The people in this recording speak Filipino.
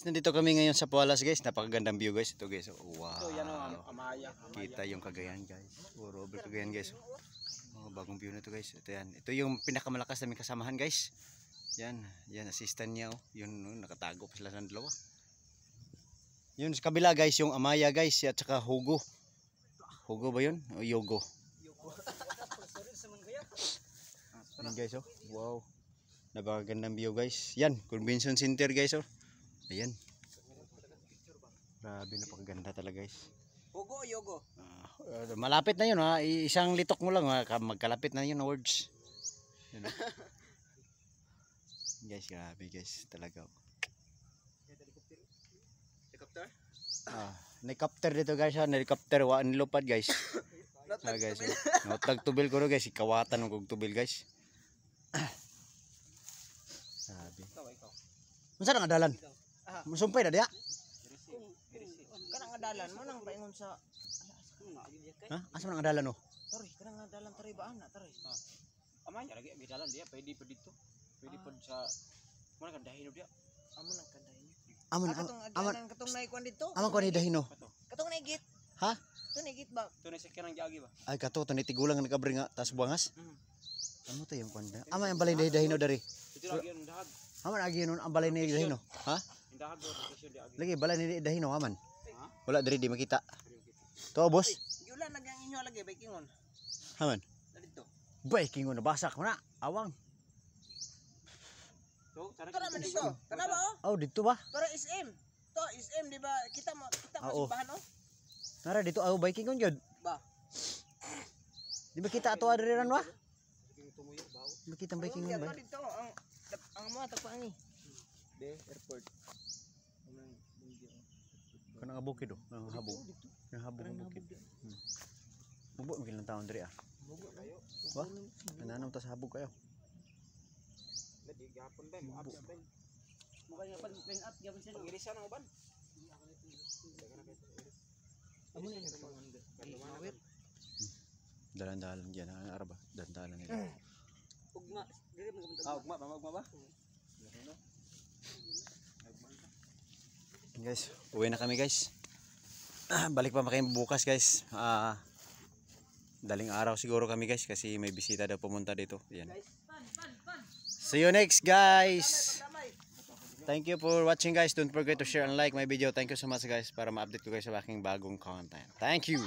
Nandito kami ngayon sa Pualas guys. Napakagandang view guys. Ito guys. Wow. Ito yan o, Amaya. Kita yung Cagayan guys. Puro over Cagayan guys. Oh, bagong view na ito guys. Ito yan. Ito yung pinakamalakas namin kasamahan guys. Yan. Yan assistant niya oh. Yun nakatago pa sila ng dalawa. Yun sa kabila guys yung Amaya guys. At saka Hugo. Hugo ba yun? O Yogo. Yan guys oh. Wow. Napakagandang view guys. Yan. Convention center guys oh. Ayan. Grabe, napakaganda talaga guys. Hugo, Yogo. Malapit na yun ha. Isang litok mo lang ha. Magkalapit na yun words. Yun, guys, grabe guys. Talaga. Helicopter? Helicopter dito guys ha. Helicopter. Waan nilupad guys. Guys. Tagtubil ko rin guys. Ikawatan ng tubil guys. Grabe. Masa na nga dalan? Musumpay na diya? Kanang adalan mo nang paingon sa... Ha? Asa man ang adalan no? Tari, kanang adalan tari baan na tari. Amaya lagi may dalan dia, pwede pa dito. Pwede pa sa mana kan dahino dia. Amo nang kandahin. Aman katong naikuan dito. Aman ko ni dahino. Katong naigit. Ha? To naigit ba? To na sa kanang jagi ba? Ay kato to ni tigulang nagabri nga tas buangas. Amo to yung kwanda. Aman ang balay ni dahino dari. Ito lagi ang dahag. Aman agi nun ang balay ni dahino. Ha? Dahag do location dia agi. Lagi balay ni dahino aman. Wala dari di makita. To boss. Yulan nagang inyo lagi bikingon. Aman. Dito. Biking na basak mo na. Awang. So, tara man dito. Kana ba oh? Oh dito ba? Tara SM. To SM di ba kita mo simbahan oh. Nara dito aw biking kon jud. Ba. Di ba kita ato adiri ran wa? Di ba kita biking kon ba? Dito ang mga tagpangi. De airport. Kana nga bukid oh, nang habog. Nang habog ang bukid. Mubo mo kilang taon diri ah. Mubo kayo. Ba? Nananong ta sa habog kayo. Lagi gapon ba mo abs ba? Mo kaya pan pen up gyapon sila. Ngirisan ang uban. Amo ni pangan. Dalan-dalan diyan ang araba, dalan-dalan nila. Ugma, dili mo ugma ba? Guys, uwi na kami guys. Balik pa kayo bukas guys. Daling araw siguro kami guys kasi may bisita daw pumunta dito. Yan. See you next guys. Thank you for watching guys. Don't forget to share and like my video. Thank you so much guys para ma-update ko guys sa aking bagong content. Thank you.